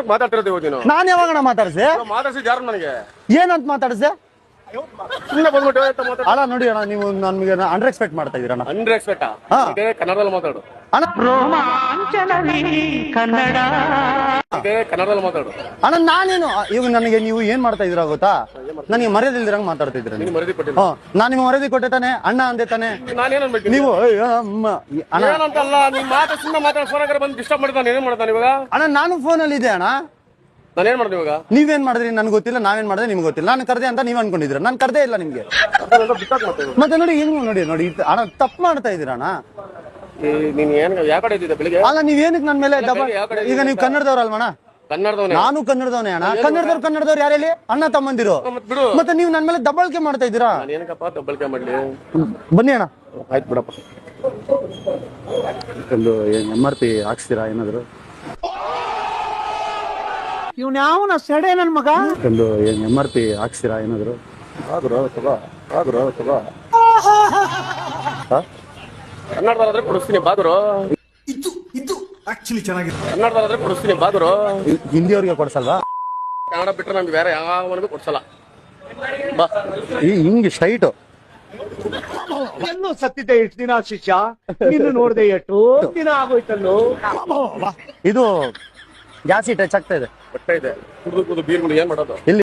ಏನಕ್ಕೆ ಮಾತಾಡ್ತಿರೋದು ಇವಾಗ ನೀನು? ನಾನ್ ಯಾವಾಗಣ ಮಾತಾಡ್ಸಿ? ಮಾತಾಡ್ಸಿದ್ ಯಾರು ನನಗೆ? ಏನಂತ ಮಾತಾಡ್ಸಿ? ಸುಮ್ಮನೆ ಬಂದ್ಬಿಟ್ಟು ಅಲ್ಲ ನೋಡಿ ಅಣ್ಣ, ನೀವು ನಮ್ಗೆ ಅಂಡರ್ ಎಕ್ಸ್ಪೆಕ್ಟ್ ಮಾಡ್ತಾ ಇದೀರಣ್ಣ. ಅಂಡರ್ ಎಕ್ಸ್ಪೆಕ್ಟ್ ಕನ್ನಡದಲ್ಲಿ ಮಾತಾಡು ಅಣ್ಣ. ಕನ್ನಡದಲ್ಲಿ ಮಾತಾಡು ಅಣ್ಣ. ನಾನೇನು ಇವಾಗ ನನಗೆ ನೀವು ಏನ್ ಮಾಡ್ತಾ ಇದೀರ ಗೊತ್ತಾ? ನನಗೆ ಮರ್ಯಾದೆ ಇಲ್ದಿರಂಗ್ ಮಾತಾಡ್ತಾ ಇದ್ರ. ಮರದಿ ಕೊಟ್ಟಿಲ್ಲ. ನಾನ್ ನಿಮ್ಗೆ ಮರ್ಯಾದೆ ಕೊಟ್ಟೆ ತಾನೆ, ಅಣ್ಣ ಅಂದೆ ತಾನೆ. ನಾನೇನ್ ನೀವು ಅಣ್ಣ ಅಂತಲ್ಲ, ನೀನ್ ಮಾತಾ ಸುಮ್ಮನೆ ಮಾತಾಡ ಫೋನ್ ಬಂದು ಡಿಸ್ಟರ್ಬ್ ಮಾಡ್ತಾನೆ. ಏನ್ ಮಾಡ್ತಾನೆ ಇವಾಗ? ಅಣ್ಣ ನಾನು ಫೋನಲ್ಲಿ ಇದೆ ಅಣ್ಣ. ನಾನೇನ್ ಮಾಡ್ದೆ ಇವಾಗ? ನೀವೇನ್ ಮಾಡಿದ್ರಿ ನನ್ಗೆ ಗೊತ್ತಿಲ್ಲ, ನಾವೇನ್ ಮಾಡಿದ್ರೆ ನಿಮ್ಗೆ ಗೊತ್ತಿಲ್ಲ. ನಾನು ಕರ್ದೆ ಅಂತ ನೀವ್ ಅನ್ಕೊಂಡಿದ್ರ, ನಾನು ಕರ್ದೇ ಇಲ್ಲ ನಿಮ್ಗೆ. ಮತ್ತೆ ನೋಡಿ ಹೆಂಗ್ ನೋಡಿ ನೋಡಿ ಅಣ್ಣ, ತಪ್ಪು ಮಾಡ್ತಾ ಇದೀರ ಅಣ್ಣ. ನೀನ್ ಏನ್ ಯಾವ ಕಡೆ ಇದ್ದಿದ್ದ ಬೆಳಿಗ್ಗೆ? ಅಲ್ಲ ನೀವ್ ಏನಕ್ಕೆ ನನ್ ಮೇಲೆ ಈಗ ನೀವು ಕನ್ನಡದವ್ರಲ್ವಣ? ಕನ್ನಡದವನೇ. ನಾನು ಕನ್ನಡದವನೇ ಅಣ್ಣ. ಕನ್ನಡದವ್ರು ಯಾರು ಹೇಳಿ? ಅಣ್ಣ ತಮ್ಮಂದಿರು. ಬಿಡು. ಮತ್ತೆ ನೀವು ನನ್ ಮೇಲೆ ದಬ್ಬಾಳಿಕೆ ಮಾಡ್ತಾ ಇದ್ದೀರಾ. ಏನಕ್ಕಪ್ಪ ದಬ್ಬಳಿಕೆ ಮಾಡ್ಲಿ? ಬನ್ನಿ ಅಣ್ಣ. ಆಯ್ತು ಬಿಡಪ್ಪ. ಒಂದು MRP ಹಾಕ್ಸ್ತೀರಾ ಏನಾದ್ರು? ಇವ್ನ ಯಾವನ ಸೆಡೆ ನನ್ ಮಗ. ಒಂದು MRP ಹಾಕ್ಸ್ತೀರಾ ಏನಾದ್ರು? ಕನ್ನಡದಲ್ಲಾದ್ರೆ ಕೊಡಿಸ್ತೀನಿ ಬಾದ್ರು. ಇದು ಆಕ್ಚುಲಿ ಚೆನ್ನಾಗಿದೆ. ಕನ್ನಡದಲ್ಲಾದ್ರೆ ಕೊಡಿಸ್ತೀನಿ ಬಾದ್ರು. ಹಿಂದಿಯವ್ರಿಗೆ ಕೊಡ್ಸಲ್ವಾ? ಕನ್ನಡ ಬಿಟ್ರೆ ನಮ್ಗೆ ಬೇರೆ ಯಾವನಿಗೂ ಕೊಡ್ಸಲ್ಲ. ಬಾ ಹಿಂಗೆ ಸ್ಟ್ರೈಟ್. ಎಲ್ಲೋ ಸತ್ತಿದ್ದೆ ಎಷ್ಟು ದಿನ ಶಿಷ್ಯ, ನೀನು ನೋಡ್ದೆ ಎಷ್ಟು ದಿನ ಆಗೋಯ್ತಲ್ಲೋ. ಇದು ಜಾಸ್ತಿ ಟಚ್ ಆಗ್ತಾ ಇದೆ. ಹೊಟ್ಟೆ ಇದೆ, ಕುಡಿದು ಬೀರ್ಗಳು ಏನ್ ಮಾಡೋದು? ಇಲ್ಲಿ